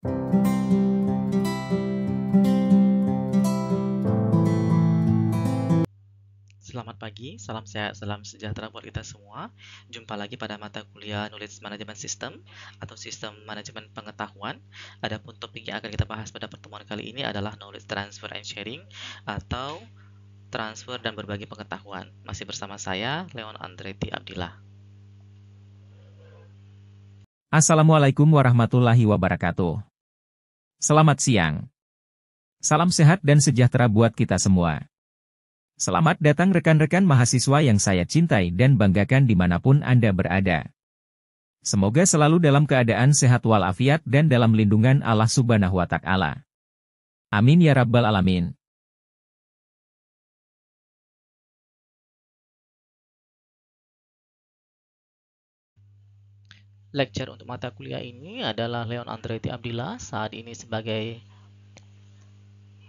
Selamat pagi, salam sehat, salam sejahtera buat kita semua. Jumpa lagi pada mata kuliah Knowledge Management System atau Sistem Manajemen Pengetahuan. Adapun topik yang akan kita bahas pada pertemuan kali ini adalah Knowledge Transfer and Sharing atau transfer dan berbagi pengetahuan. Masih bersama saya, Leon Andretti Abdillah. Assalamualaikum warahmatullahi wabarakatuh. Selamat siang. Salam sehat dan sejahtera buat kita semua. Selamat datang rekan-rekan mahasiswa yang saya cintai dan banggakan dimanapun Anda berada. Semoga selalu dalam keadaan sehat walafiat dan dalam lindungan Allah Subhanahu wa Ta'ala. Amin ya Rabbal 'Alamin. Lecture untuk mata kuliah ini adalah Leon Andretti Abdillah, saat ini sebagai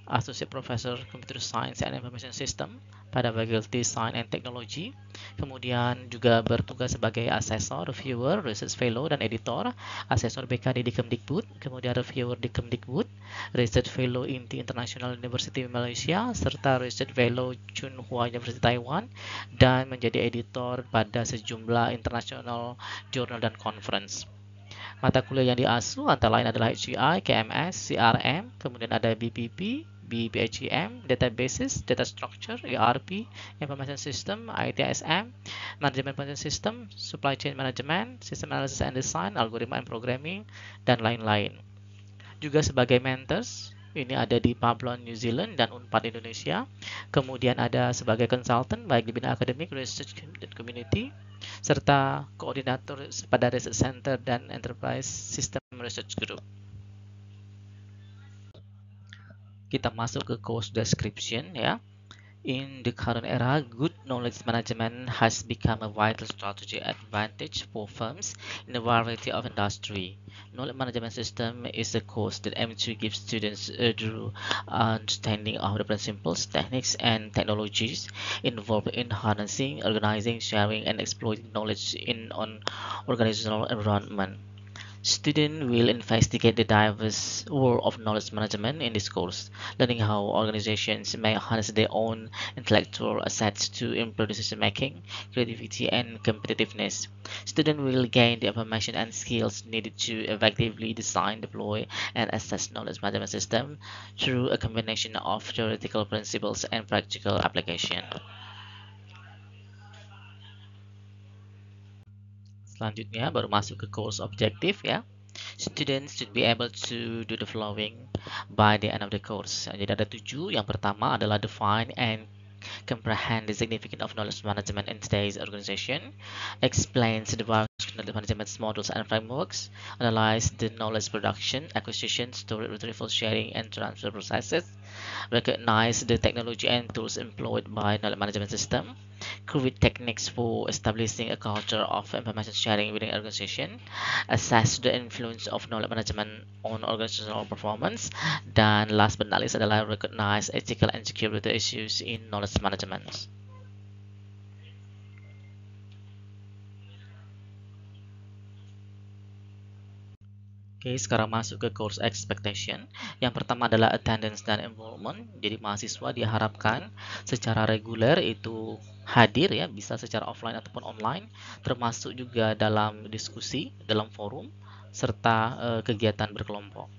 Associate Professor Computer Science and Information System pada Faculty Science and Technology. Kemudian juga bertugas sebagai asesor, reviewer, research fellow, dan editor. Asesor BKD di Kemdikbud, kemudian reviewer di Kemdikbud, research fellow INTI International University Malaysia, serta research fellow Tsinghua University Taiwan, dan menjadi editor pada sejumlah international journal dan conference. Mata kuliah yang diasuh antara lain adalah HCI, KMS, CRM, kemudian ada BPP, BPHEM, Databases, Data Structure, ERP, Information System, ITSM, Management Planning System, Supply Chain Management, System Analysis and Design, Algoritma and Programming, dan lain-lain. Juga sebagai mentors, ini ada di Pablon, New Zealand, dan Unpad Indonesia. Kemudian ada sebagai consultant, baik di bidang akademik, research, dan community, serta koordinator pada Research Center dan Enterprise System Research Group. Kita masuk ke course description ya. In the current era, good knowledge management has become a vital strategy advantage for firms in a variety of industry. Knowledge management system is a course that aims to give students a thorough understanding of the principles, techniques, and technologies involved in harnessing, organizing, sharing, and exploiting knowledge in an organizational environment. Students will investigate the diverse world of knowledge management in this course, learning how organizations may harness their own intellectual assets to improve decision-making, creativity, and competitiveness. Students will gain the information and skills needed to effectively design, deploy, and assess knowledge management system through a combination of theoretical principles and practical application. Selanjutnya baru masuk ke course objective ya. Students should be able to do the following by the end of the course. Jadi ada 7. Yang pertama adalah define and comprehend the significance of knowledge management in today's organization, explains the various knowledge management models and frameworks, analyze the knowledge production, acquisition, storage, retrieval, sharing, and transfer processes, recognize the technology and tools employed by knowledge management system, create techniques for establishing a culture of information sharing within an organization, assess the influence of knowledge management on organizational performance, dan last but not least adalah recognize ethical and security issues in knowledge management. Oke, sekarang masuk ke course expectation. Yang pertama adalah attendance dan enrollment. Jadi mahasiswa diharapkan secara reguler itu hadir ya, bisa secara offline ataupun online, termasuk juga dalam diskusi, dalam forum, serta kegiatan berkelompok.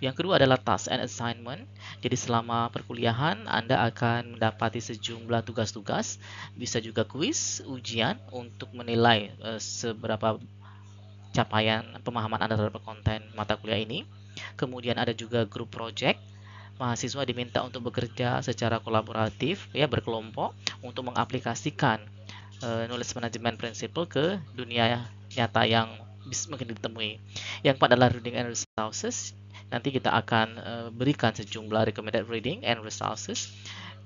Yang kedua adalah task and assignment. Jadi selama perkuliahan Anda akan mendapati sejumlah tugas-tugas, bisa juga kuis, ujian untuk menilai seberapa capaian pemahaman Anda terhadap konten mata kuliah ini. Kemudian ada juga group project. Mahasiswa diminta untuk bekerja secara kolaboratif ya, berkelompok untuk mengaplikasikan knowledge management principle ke dunia nyata yang mungkin ditemui. Yang keempat adalah reading and resources. Nanti kita akan berikan sejumlah recommended reading and resources.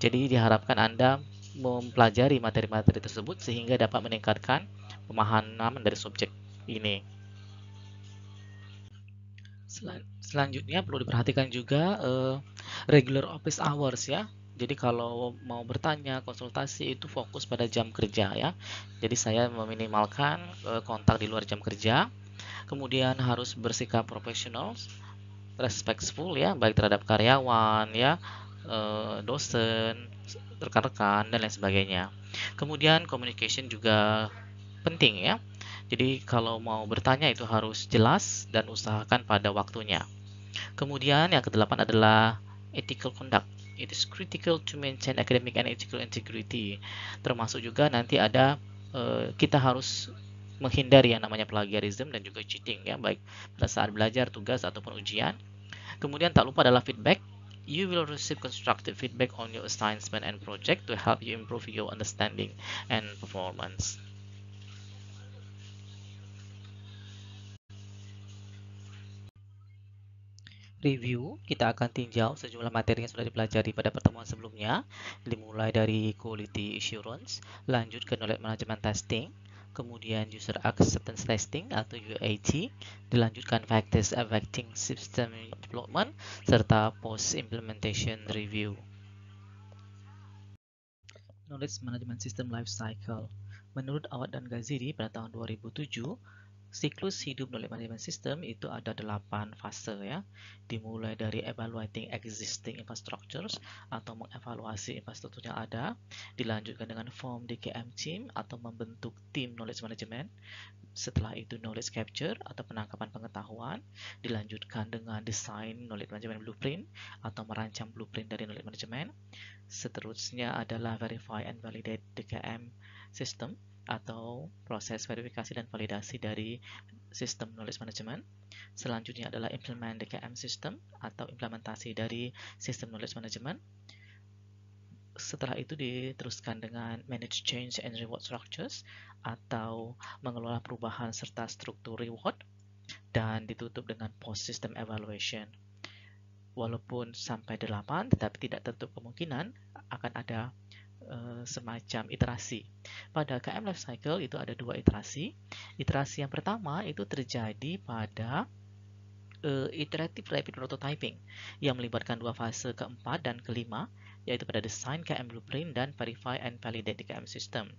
Jadi diharapkan Anda mempelajari materi-materi tersebut sehingga dapat meningkatkan pemahaman dari subjek ini. Selanjutnya perlu diperhatikan juga regular office hours ya. Jadi kalau mau bertanya, konsultasi itu fokus pada jam kerja ya. Jadi saya meminimalkan kontak di luar jam kerja. Kemudian harus bersikap profesional respectful ya, baik terhadap karyawan ya, dosen, rekan-rekan dan lain sebagainya. Kemudian communication juga penting ya. Jadi kalau mau bertanya itu harus jelas dan usahakan pada waktunya. Kemudian yang kedelapan adalah ethical conduct. It is critical to maintain academic and ethical integrity. Termasuk juga nanti ada kita harus menghindari yang namanya plagiarism dan juga cheating ya, baik pada saat belajar, tugas ataupun ujian. Kemudian tak lupa adalah feedback. You will receive constructive feedback on your assignment and project to help you improve your understanding and performance. Review, kita akan tinjau sejumlah materi yang sudah dipelajari pada pertemuan sebelumnya, dimulai dari Quality Assurance, lanjut ke Knowledge Management Testing, kemudian User Acceptance Testing atau UAT, dilanjutkan Factors Affecting System Development, serta Post Implementation Review. Knowledge Management System Life Cycle. Menurut Awad dan Ghaziri pada tahun 2007, siklus hidup knowledge management system itu ada 8 fase ya. Dimulai dari evaluating existing infrastructures atau mengevaluasi infrastruktur yang ada, dilanjutkan dengan form DKM team atau membentuk tim knowledge management. Setelah itu knowledge capture atau penangkapan pengetahuan, dilanjutkan dengan design knowledge management blueprint atau merancang blueprint dari knowledge management. Seterusnya adalah verify and validate DKM system atau proses verifikasi dan validasi dari sistem knowledge management. Selanjutnya adalah implement DKM system atau implementasi dari sistem knowledge management. Setelah itu diteruskan dengan manage change and reward structures atau mengelola perubahan serta struktur reward, dan ditutup dengan post system evaluation. Walaupun sampai 8, tetapi tidak tertutup kemungkinan akan ada semacam iterasi. Pada KM Life Cycle itu ada 2 iterasi. Iterasi yang pertama itu terjadi pada iterative rapid prototyping yang melibatkan 2 fase keempat dan kelima, yaitu pada design KM blueprint dan verify and validate KM system.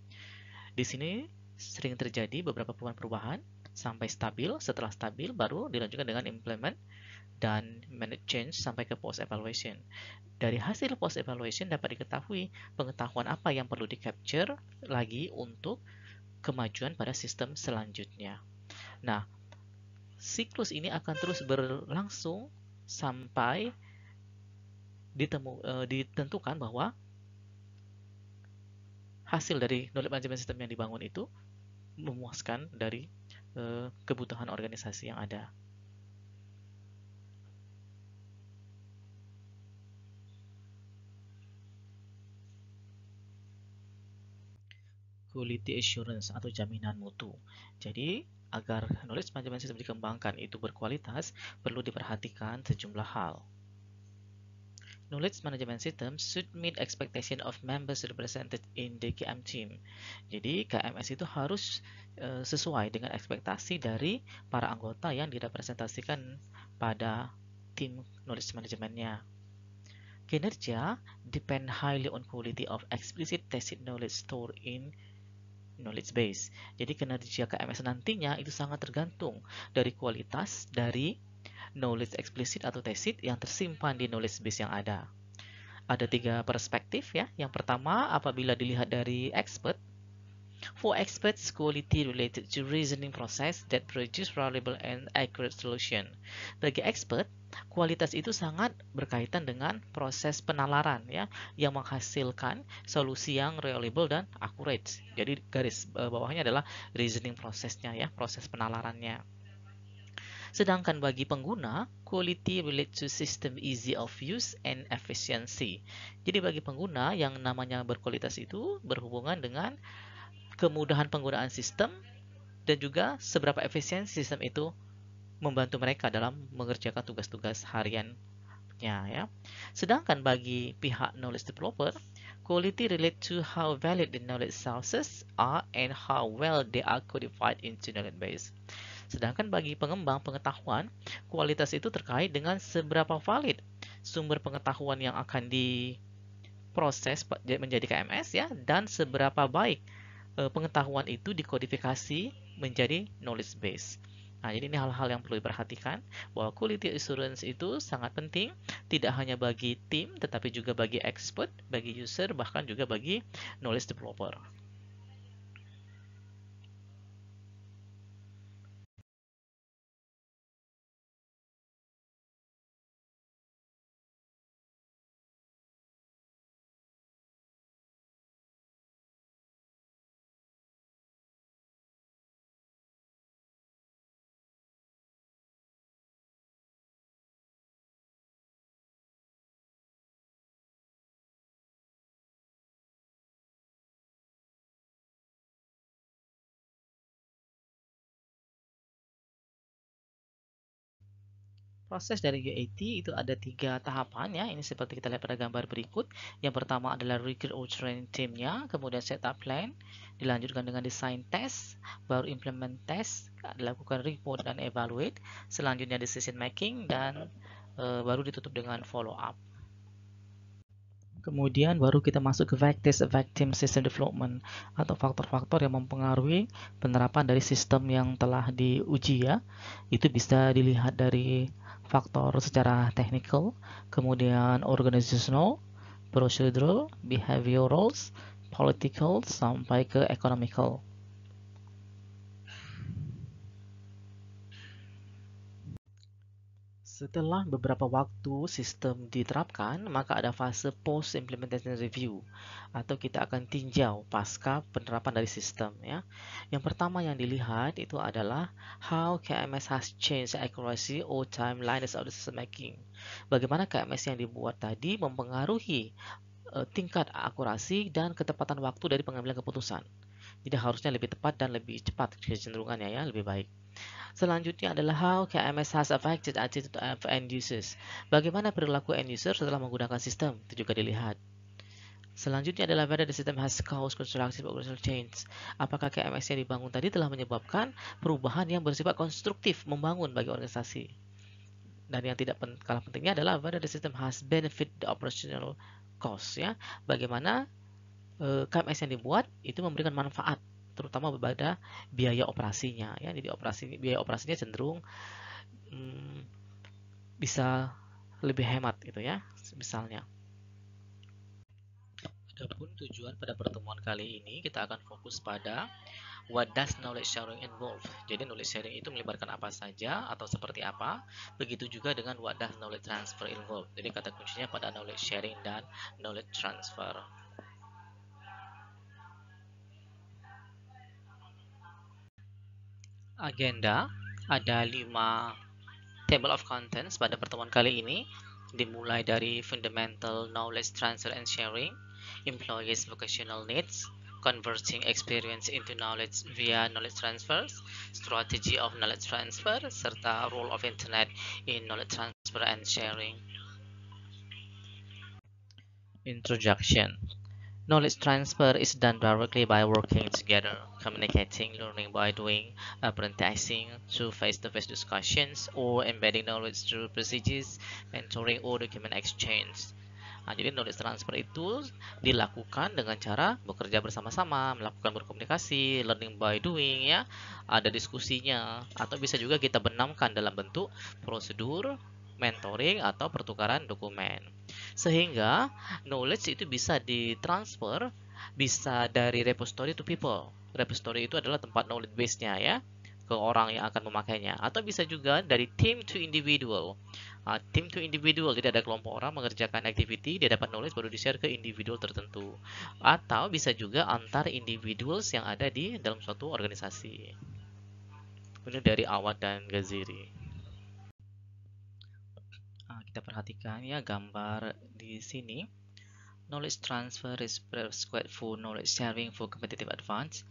Di sini sering terjadi beberapa perubahan sampai stabil. Setelah stabil baru dilanjutkan dengan implement dan manage change sampai ke post evaluation. Dari hasil post evaluation dapat diketahui pengetahuan apa yang perlu di-capture lagi untuk kemajuan pada sistem selanjutnya. Nah, siklus ini akan terus berlangsung sampai ditentukan bahwa hasil dari knowledge management system yang dibangun itu memuaskan dari kebutuhan organisasi yang ada. Quality assurance atau jaminan mutu. Jadi, agar knowledge management system dikembangkan itu berkualitas, perlu diperhatikan sejumlah hal. Knowledge management system should meet expectation of members represented in the KM team. Jadi, KMS itu harus sesuai dengan ekspektasi dari para anggota yang direpresentasikan pada tim knowledge managementnya. Kinerja depend highly on quality of explicit tacit knowledge stored in knowledge base. Jadi kinerja KMS nantinya itu sangat tergantung dari kualitas dari knowledge eksplisit atau tacit yang tersimpan di knowledge base yang ada. Ada 3 perspektif ya. Yang pertama, apabila dilihat dari expert, for experts, quality related to reasoning process that produce reliable and accurate solution. Bagi expert, kualitas itu sangat berkaitan dengan proses penalaran ya, yang menghasilkan solusi yang reliable dan accurate. Jadi garis bawahnya adalah reasoning prosesnya ya, proses penalarannya. Sedangkan bagi pengguna, quality relate to system easy of use and efficiency. Jadi bagi pengguna, yang namanya berkualitas itu berhubungan dengan kemudahan penggunaan sistem dan juga seberapa efisiensi sistem itu membantu mereka dalam mengerjakan tugas-tugas hariannya ya. Sedangkan bagi pihak knowledge developer, quality relate to how valid the knowledge sources are and how well they are codified into knowledge base. Sedangkan bagi pengembang pengetahuan, kualitas itu terkait dengan seberapa valid sumber pengetahuan yang akan diproses menjadi KMS ya, dan seberapa baik pengetahuan itu dikodifikasi menjadi knowledge base. Nah, jadi ini hal-hal yang perlu diperhatikan bahwa quality assurance itu sangat penting tidak hanya bagi tim tetapi juga bagi expert, bagi user, bahkan juga bagi knowledge developer. Proses dari UAT itu ada 3 tahapan ya. Ini seperti kita lihat pada gambar berikut. Yang pertama adalah recruit or train timnya, kemudian setup plan, dilanjutkan dengan design test, baru implement test, dilakukan report dan evaluate, selanjutnya decision making dan baru ditutup dengan follow up. Kemudian baru kita masuk ke victim system development atau faktor-faktor yang mempengaruhi penerapan dari sistem yang telah diuji ya. Itu bisa dilihat dari faktor secara technical, kemudian organizational, procedural, behavioral, political, sampai ke economical. Setelah beberapa waktu sistem diterapkan, maka ada fase post implementation review atau kita akan tinjau pasca penerapan dari sistem ya. Yang pertama yang dilihat itu adalah how KMS has changed the accuracy or timeliness of the system making. Bagaimana KMS yang dibuat tadi mempengaruhi tingkat akurasi dan ketepatan waktu dari pengambilan keputusan. Jadi harusnya lebih tepat dan lebih cepat kecenderungannya ya, lebih baik. Selanjutnya adalah how KMS has affected attitude of end users. Bagaimana perilaku end user setelah menggunakan sistem, itu juga dilihat. Selanjutnya adalah whether the system has caused constructive organizational change. Apakah KMS yang dibangun tadi telah menyebabkan perubahan yang bersifat konstruktif, membangun bagi organisasi. Dan yang tidak kalah pentingnya adalah whether the system has benefit the operational cost ya. Bagaimana KMS yang dibuat itu memberikan manfaat terutama pada biaya operasinya ya. Jadi biaya operasinya cenderung hmm, bisa lebih hemat gitu ya misalnya. Adapun tujuan pada pertemuan kali ini kita akan fokus pada what does knowledge sharing involve. Jadi knowledge sharing itu melibatkan apa saja atau seperti apa. Begitu juga dengan what does knowledge transfer involve. Jadi kata kuncinya pada knowledge sharing dan knowledge transfer. Agenda ada 5 table of contents pada pertemuan kali ini, dimulai dari fundamental knowledge transfer and sharing, employees vocational needs, converting experience into knowledge via knowledge transfers, strategy of knowledge transfer, serta role of internet in knowledge transfer and sharing. Introduction. Knowledge transfer is done directly by working together, communicating, learning by doing, apprenticing through face-to-face discussions, or embedding knowledge through procedures, mentoring, or document exchange. Nah, jadi knowledge transfer itu dilakukan dengan cara bekerja bersama-sama, melakukan berkomunikasi, learning by doing ya, ada diskusinya, atau bisa juga kita benamkan dalam bentuk prosedur, mentoring, atau pertukaran dokumen. Sehingga knowledge itu bisa ditransfer, bisa dari repository to people. Repository itu adalah tempat knowledge base-nya ya, ke orang yang akan memakainya. Atau bisa juga dari team to individual. Team to individual, jadi ada kelompok orang mengerjakan activity, dia dapat knowledge baru di-share ke individual tertentu. Atau bisa juga antar individuals yang ada di dalam suatu organisasi. Ini dari Awad dan Gaziri. Kita perhatikan ya gambar di sini. Knowledge transfer is prescribed for knowledge sharing for competitive advantage,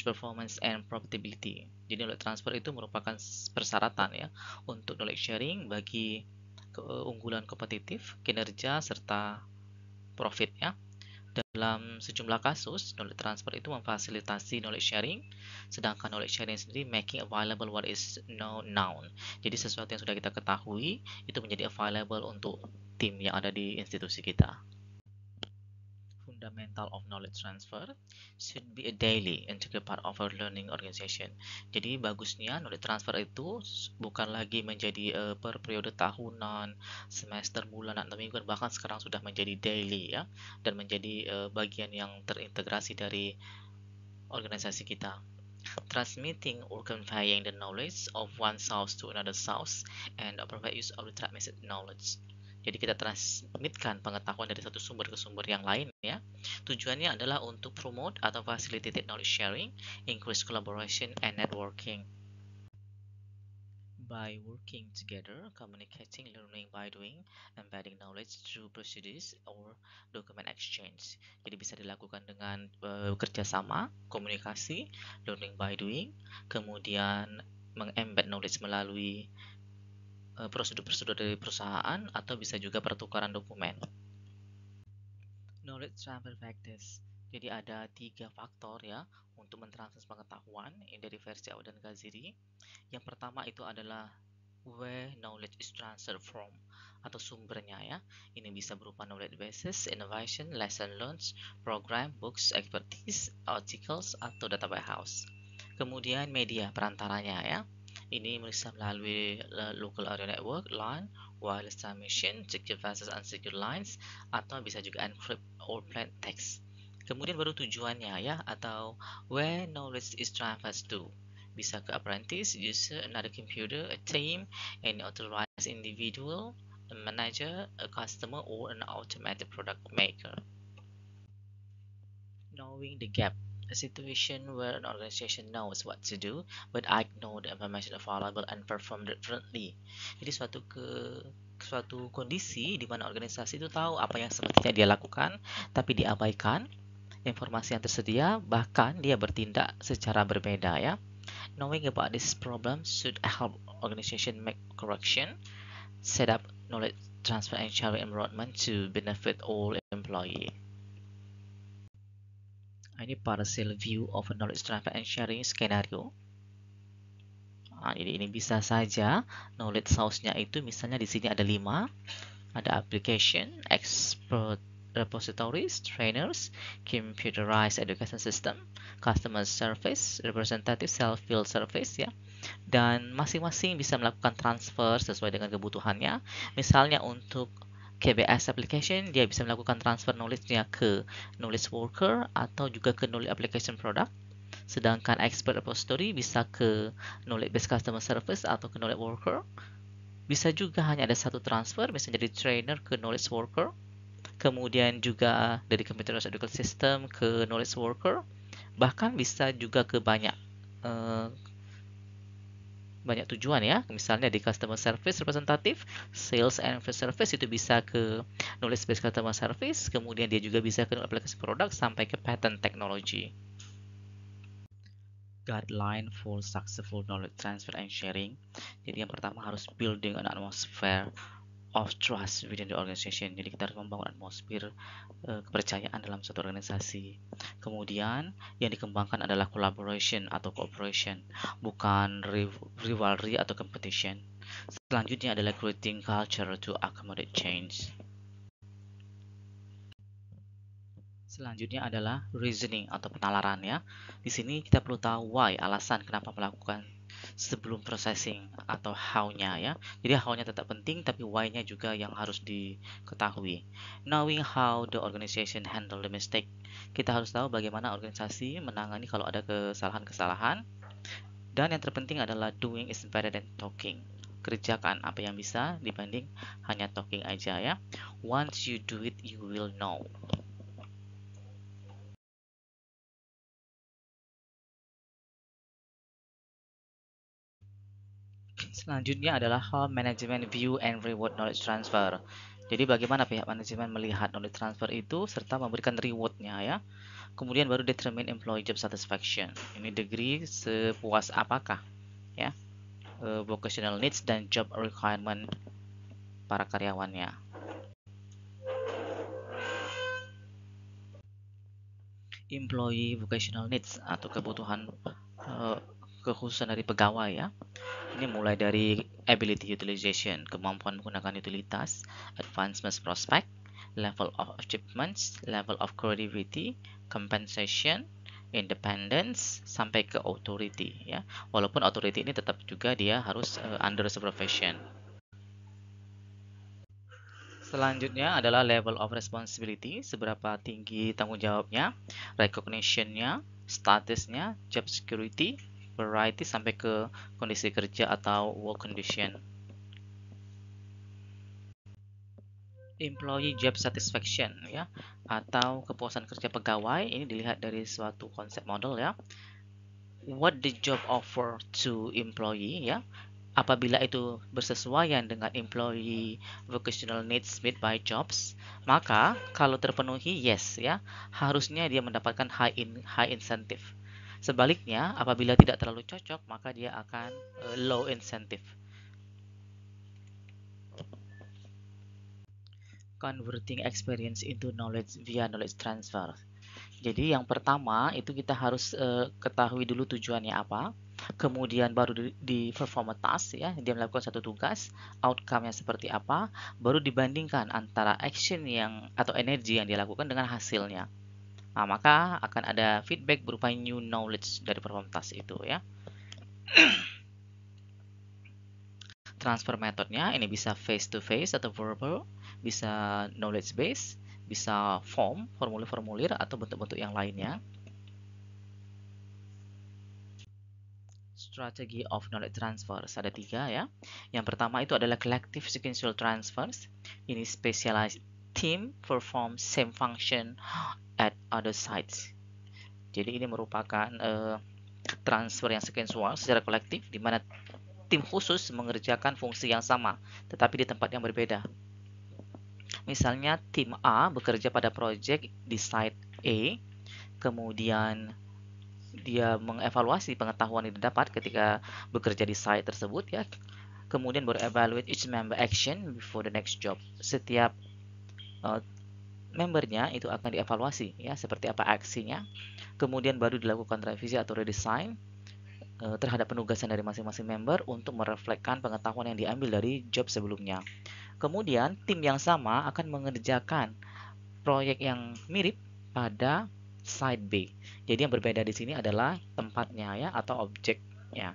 performance, and profitability. Jadi knowledge transfer itu merupakan persyaratan ya untuk knowledge sharing bagi keunggulan kompetitif, kinerja, serta profit ya. Dalam sejumlah kasus, knowledge transfer itu memfasilitasi knowledge sharing, sedangkan knowledge sharing sendiri making available what is known. Jadi sesuatu yang sudah kita ketahui itu menjadi available untuk tim yang ada di institusi kita. fundamental of knowledge transfer should be a daily integral part of our learning organization. Jadi bagusnya knowledge transfer itu bukan lagi menjadi per periode tahunan, semester, bulan, atau mingguan, bahkan sekarang sudah menjadi daily ya, dan menjadi bagian yang terintegrasi dari organisasi kita. Transmitting or conveying the knowledge of one source to another source and appropriate use of the transmitted knowledge. Jadi kita transmitkan pengetahuan dari satu sumber ke sumber yang lain ya. Tujuannya adalah untuk promote atau facilitate knowledge sharing, increase collaboration and networking. By working together, communicating, learning by doing, embedding knowledge through procedures or document exchange. Jadi bisa dilakukan dengan kerjasama, komunikasi, learning by doing, kemudian mengembed knowledge melalui prosedur-prosedur dari perusahaan, atau bisa juga pertukaran dokumen. Knowledge transfer factors. Jadi ada 3 faktor ya untuk mentransfer pengetahuan dari versi Awa dan Gaziri. Yang pertama itu adalah where knowledge is transferred from, atau sumbernya ya. Ini bisa berupa knowledge bases, innovation, lesson learned, program, books, expertise, articles, atau data warehouse. Kemudian media perantaranya ya. Ini bisa melalui local area network, LAN, wireless transmission, secure versus unsecure lines, atau bisa juga encrypt or plain text. Kemudian baru tujuannya ya, atau where knowledge is transferred to. Bisa ke apprentice, user, another computer, a team, an authorized individual, a manager, a customer, or an automated product maker. Knowing the gap. A situation where an organization knows what to do but ignore the information available and perform differently. Jadi suatu kondisi di mana organisasi itu tahu apa yang semestinya dia lakukan tapi diabaikan informasi yang tersedia, bahkan dia bertindak secara berbeda ya. Knowing about this problem should help organization make correction, set up knowledge transfer and sharing environment to benefit all employees. Ini partial view of a knowledge transfer and sharing scenario. Jadi ini bisa saja knowledge source-nya itu misalnya di sini ada 5. Ada application, expert repositories, trainers, computerized education system, customer service, representative self-field service ya. Dan masing-masing bisa melakukan transfer sesuai dengan kebutuhannya. Misalnya untuk KBS application, dia bisa melakukan transfer knowledge-nya ke knowledge worker atau juga ke knowledge application product. Sedangkan expert repository bisa ke knowledge based customer service atau ke knowledge worker. Bisa juga hanya ada satu transfer, misalnya dari trainer ke knowledge worker. Kemudian juga dari computerized education system ke knowledge worker. Bahkan bisa juga ke banyak tujuan ya, misalnya di customer service representative, sales and service itu bisa ke knowledge based customer service, kemudian dia juga bisa ke aplikasi produk sampai ke patent technology. Guideline for successful knowledge transfer and sharing. Jadi yang pertama harus building an atmosphere of trust within the organization. Jadi kita harus membangun atmosfer kepercayaan dalam suatu organisasi. Kemudian yang dikembangkan adalah collaboration atau cooperation, bukan rivalry atau competition. Selanjutnya adalah creating culture to accommodate change. Selanjutnya adalah reasoning atau penalaran ya. Di sini kita perlu tahu why, alasan kenapa melakukan sebelum processing atau how-nya ya. Jadi how-nya tetap penting tapi why-nya juga yang harus diketahui. Knowing how the organization handle the mistake. Kita harus tahu bagaimana organisasi menangani kalau ada kesalahan-kesalahan. Dan yang terpenting adalah doing is better than talking. Kerjakan apa yang bisa dibanding hanya talking aja ya. Once you do it, you will know. Selanjutnya adalah how management view and reward knowledge transfer. Jadi bagaimana pihak manajemen melihat knowledge transfer itu serta memberikan rewardnya ya. Kemudian baru determine employee job satisfaction. Ini degree sepuas apakah ya vocational needs dan job requirement para karyawannya. Employee vocational needs atau kebutuhan kekhususan dari pegawai ya. Ini mulai dari ability utilization, kemampuan menggunakan utilitas, advancement prospect, level of achievements, level of creativity, compensation, independence, sampai ke authority ya. Walaupun authority ini tetap juga dia harus under supervision. Selanjutnya adalah level of responsibility, seberapa tinggi tanggung jawabnya, recognition-nya, statusnya, job security, variety sampai ke kondisi kerja atau work condition. Employee job satisfaction ya, atau kepuasan kerja pegawai, ini dilihat dari suatu konsep model ya. What the job offer to employee ya, apabila itu bersesuaian dengan employee vocational needs met by jobs, maka kalau terpenuhi yes ya, harusnya dia mendapatkan high incentive. Sebaliknya, apabila tidak terlalu cocok, maka dia akan low incentive. Converting experience into knowledge via knowledge transfer. Jadi yang pertama itu kita harus ketahui dulu tujuannya apa, kemudian baru di perform a task ya, dia melakukan satu tugas, outcome-nya seperti apa, baru dibandingkan antara action yang atau energi yang dia lakukan dengan hasilnya. Nah, maka akan ada feedback berupa new knowledge dari perform task itu ya. Transfer metodnya ini bisa face to face atau verbal, bisa knowledge base, bisa form, formulir-formulir atau bentuk-bentuk yang lainnya. Strategi of knowledge transfers ada 3 ya. Yang pertama itu adalah collective sequential transfers. Ini specialized team perform same function at other sites. Jadi ini merupakan transfer yang sequential secara kolektif di mana tim khusus mengerjakan fungsi yang sama tetapi di tempat yang berbeda. Misalnya tim A bekerja pada project di site A, kemudian dia mengevaluasi pengetahuan yang didapat ketika bekerja di site tersebut ya. Kemudian baru evaluate each member action before the next job. Setiap membernya itu akan dievaluasi ya, seperti apa aksinya. Kemudian baru dilakukan revisi atau redesign terhadap penugasan dari masing-masing member untuk merefleksikan pengetahuan yang diambil dari job sebelumnya. Kemudian tim yang sama akan mengerjakan proyek yang mirip pada side B. Jadi yang berbeda di sini adalah tempatnya ya atau objeknya.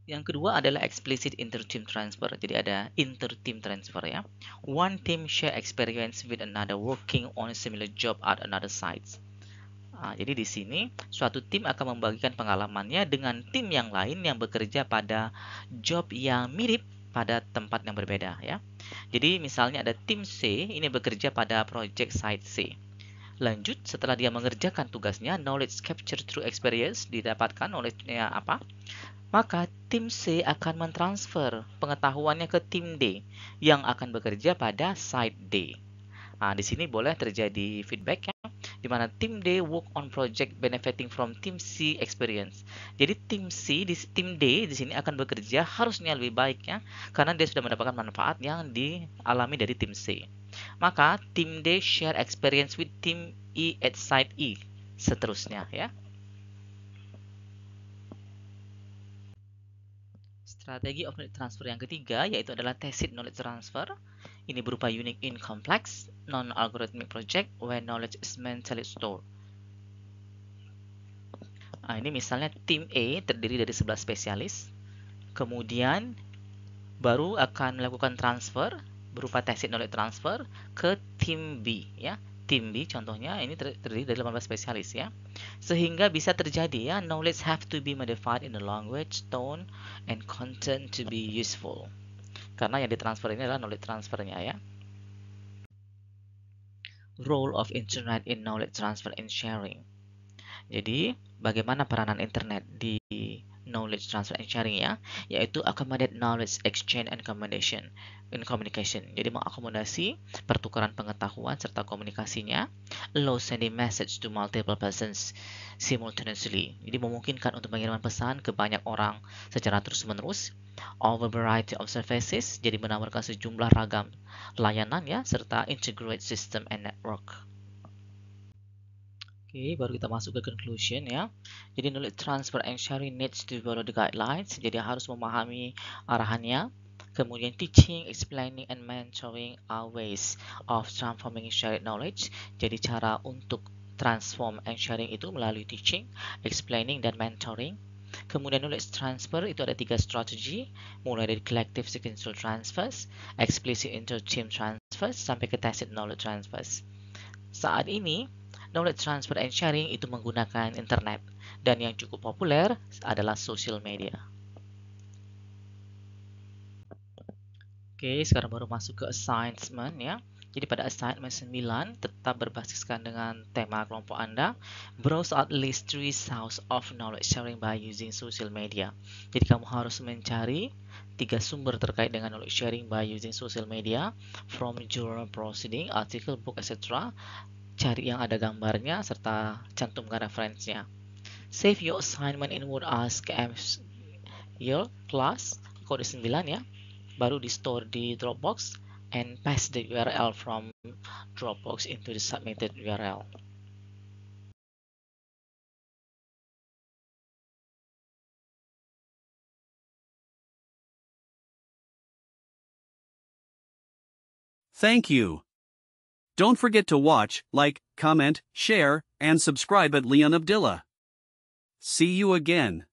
Yang kedua adalah explicit inter-team transfer. Jadi ada inter-team transfer ya. One team share experience with another working on a similar job at another sites. Nah, jadi di sini suatu tim akan membagikan pengalamannya dengan tim yang lain yang bekerja pada job yang mirip pada tempat yang berbeda ya. Jadi misalnya ada tim C ini bekerja pada project site C. Lanjut setelah dia mengerjakan tugasnya, knowledge capture through experience didapatkan olehnya apa? Maka tim C akan mentransfer pengetahuannya ke tim D yang akan bekerja pada site D. Nah, di sini boleh terjadi feedback ya, di mana tim D work on project benefiting from tim C experience. Jadi tim D di sini akan bekerja harusnya lebih baik ya, karena dia sudah mendapatkan manfaat yang dialami dari tim C. Maka tim D share experience with tim E at site E, seterusnya ya. Strategi of knowledge transfer yang ketiga yaitu adalah tacit knowledge transfer. Ini berupa unique in complex, non-algorithmic project where knowledge is mentally stored. Nah, ini misalnya tim A terdiri dari 11 spesialis, kemudian baru akan melakukan transfer berupa tacit knowledge transfer ke tim B ya. Tim B contohnya ini terdiri dari 18 spesialis ya. Sehingga bisa terjadi ya, knowledge have to be modified in the language, tone, and content to be useful. Karena yang ditransfer ini adalah knowledge transfernya ya. Role of internet in knowledge transfer and sharing. Jadi, bagaimana peranan internet di knowledge transfer and sharing ya, yaitu accommodate knowledge exchange and communication. Jadi mengakomodasi pertukaran pengetahuan serta komunikasinya, allow sending message to multiple persons simultaneously. Jadi memungkinkan untuk mengirimkan pesan ke banyak orang secara terus-menerus, over variety of services, jadi menawarkan sejumlah ragam layanan ya, serta integrate system and network. Oke, baru kita masuk ke conclusion ya. Jadi knowledge transfer and sharing needs to follow the guidelines. Jadi harus memahami arahannya. Kemudian teaching, explaining, and mentoring are ways of transforming shared knowledge. Jadi cara untuk transform and sharing itu melalui teaching, explaining, dan mentoring. Kemudian knowledge transfer itu ada 3 strategi, mulai dari collective sequential transfers, explicit inter-team transfers, sampai ke tacit knowledge transfers. Saat ini, knowledge transfer and sharing itu menggunakan internet, dan yang cukup populer adalah social media. Oke, sekarang baru masuk ke assignment ya. Jadi pada assignment 9 tetap berbasiskan dengan tema kelompok Anda. Browse at least 3 sources of knowledge sharing by using social media. Jadi kamu harus mencari 3 sumber terkait dengan knowledge sharing by using social media from journal proceeding, article, book, etc. Cari yang ada gambarnya serta cantumkan referensinya. Save your assignment in Word as your class kode 9 ya. Baru di store di Dropbox and paste the URL from Dropbox into the submitted URL. Thank you. Don't forget to watch, like, comment, share, and subscribe at Leon Abdillah. See you again.